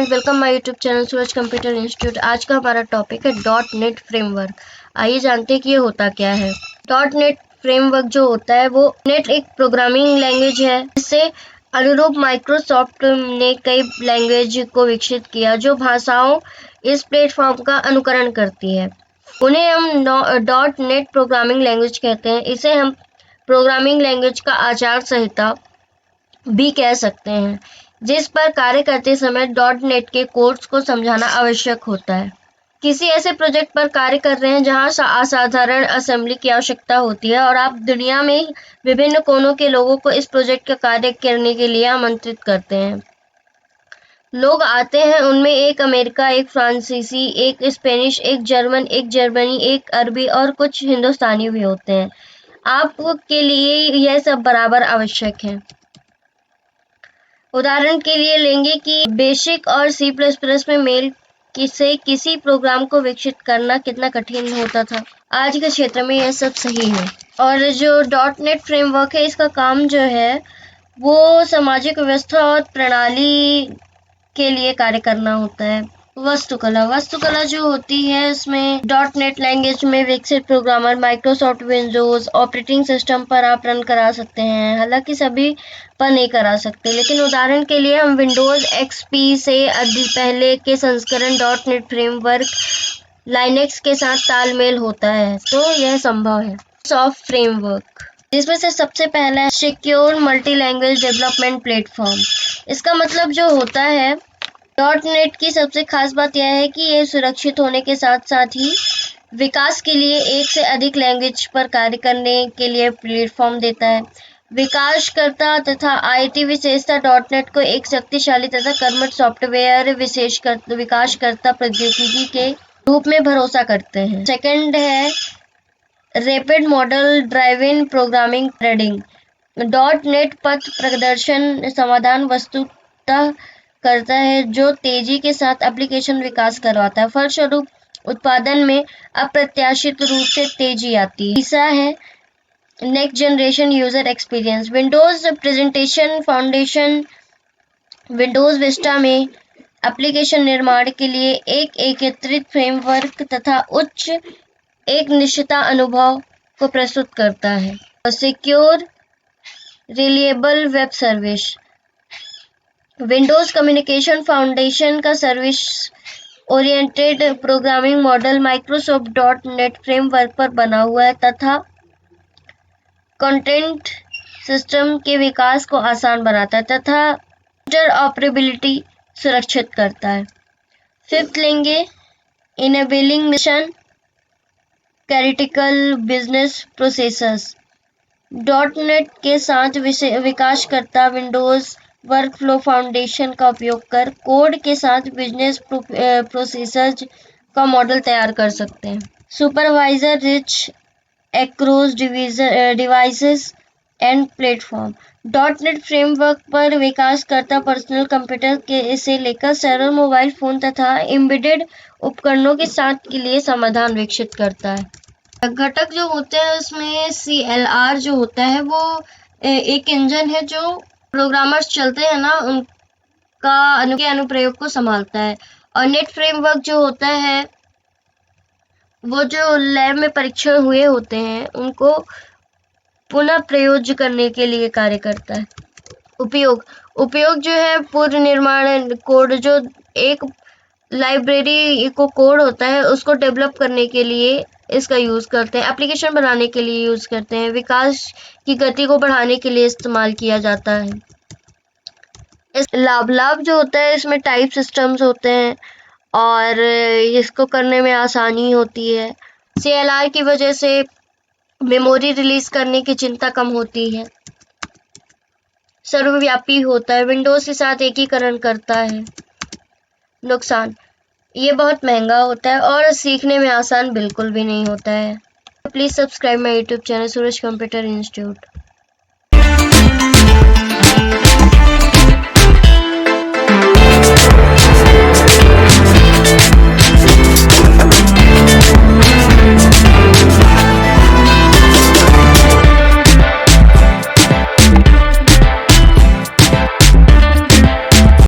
Friends, welcome my YouTube channel Suraj computer institute. आज का हमारा टॉपिक है डॉट नेट फ्रेमवर्क। आइए जानते हैं कि ये होता क्या है। डॉट नेट फ्रेमवर्क जो होता है वो नेट एक प्रोग्रामिंग लैंग्वेज है जिससे अनुरूप माइक्रोसॉफ्ट ने कई लैंग्वेज को विकसित किया जो भाषाओं इस प्लेटफॉर्म का अनुकरण करती है। उन्हें हम डॉट नेट प्रोग्रामिंग लैंग्वेज कहते हैं। इसे हम प्रोग्रामिंग लैंग्वेज का आचार संहिता भी कह सकते हैं, जिस पर कार्य करते समय डॉट नेट के कोड्स को समझाना आवश्यक होता है। किसी ऐसे प्रोजेक्ट पर कार्य कर रहे हैं जहां असाधारण असेंबली की आवश्यकता होती है और आप दुनिया में विभिन्न कोनों के लोगों को इस प्रोजेक्ट का कार्य करने के लिए आमंत्रित करते हैं। लोग आते हैं, उनमें एक अमेरिका, एक फ्रांसीसी, एक स्पेनिश, एक जर्मन, एक जर्मनी, एक अरबी और कुछ हिंदुस्तानी भी होते हैं। आपके लिए यह सब बराबर आवश्यक है। उदाहरण के लिए लेंगे कि बेसिक और सी प्लस प्लस में मेल से किसी प्रोग्राम को विकसित करना कितना कठिन होता था। आज के क्षेत्र में यह सब सही है। और जो डॉट नेट फ्रेमवर्क है, इसका काम जो है वो सामाजिक व्यवस्था और प्रणाली के लिए कार्य करना होता है। वास्तुकला जो होती है, इसमें डॉट नेट लैंग्वेज में विकसित programmer Microsoft Windows operating system पर आप रन करा सकते हैं। हालांकि सभी पर नहीं करा सकते, लेकिन उदाहरण के लिए हम विंडोज एक्सपी से पहले के संस्करण डॉट नेट फ्रेमवर्क लाइनेक्स के साथ तालमेल होता है, तो यह संभव है। सॉफ्ट फ्रेमवर्क, जिसमें से सबसे पहला है secure multi language development platform. इसका मतलब जो होता है, डॉट नेट की सबसे खास बात यह है कि यह सुरक्षित होने के साथ साथ ही विकास के लिए एक से अधिक लैंग्वेज पर कार्य करने के लिए प्लेटफॉर्म देता है। विकासकर्ता तथा आईटी विशेषता डॉट नेट को एक शक्तिशाली तथा कर्मठ सॉफ्टवेयर विकासकर्ता प्रौद्योगिकी के रूप में भरोसा करते हैं। सेकंड है rapid model driven programming threading. Dot net पथ प्रदर्शन समाधान वस्तुतः करता है जो तेजी के साथ एप्लीकेशन विकास करवाता है। फलस्वरूप उत्पादन में अप्रत्याशित रूप से तेजी आती है। तीसरा है next generation user experience. Windows presentation foundation Windows Vista में एप्लीकेशन निर्माण के लिए एक एकीकृत फ्रेमवर्क तथा उच्च एक निश्चिता अनुभव को प्रस्तुत करता है। Secure reliable web service. Windows communication foundation का service oriented programming model Microsoft dot net framework पर बना हुआ है तथा कंटेंट सिस्टम के विकास को आसान बनाता है तथा इंटरऑपरेबिलिटी सुरक्षित करता है। फिफ्थ लेंगे enabling mission critical business processors. Dot net के साथ विकासकर्ता विंडोज वर्कफ्लो फाउंडेशन का उपयोग कर कोड के साथ बिजनेस प्रोसेसर्स का मॉडल तैयार कर सकते हैं। Supervisor rich across devices and platform. Dot net framework पर विकासकर्ता पर्सनल कंप्यूटर के से लेकर सरल मोबाइल फोन तथा एम्बेडेड उपकरणों के साथ के लिए समाधान विकसित करता है। घटक जो होते हैं उसमें CLR जो होता है वो एक इंजन है जो प्रोग्रामर्स चलते हैं ना उनका अनुप्रयोग को संभालता है। और नेट फ्रेमवर्क जो होता है वो जो लैब में परीक्षण हुए होते हैं उनको पुनः प्रयोग करने के लिए कार्य करता है। उपयोग जो है पूर्व निर्माण कोड, जो एक लाइब्रेरी को कोड होता है उसको डेवलप करने के लिए इसका यूज करते हैं। एप्लीकेशन बनाने के लिए यूज करते हैं। विकास की गति को बढ़ाने के लिए इस्तेमाल किया जाता है। लाभ जो होता है, इसमें टाइप सिस्टम्स होते हैं और इसको करने में आसानी होती है। CLR की वजह से मेमोरी रिलीज करने की चिंता कम होती है। सर्वव्यापी होता है। विंडोज के साथ एकीकरण करता है। नुकसान, ये बहुत महंगा होता है और सीखने में आसान बिल्कुल भी नहीं होता है। Please subscribe my YouTube channel Suraj computer institute.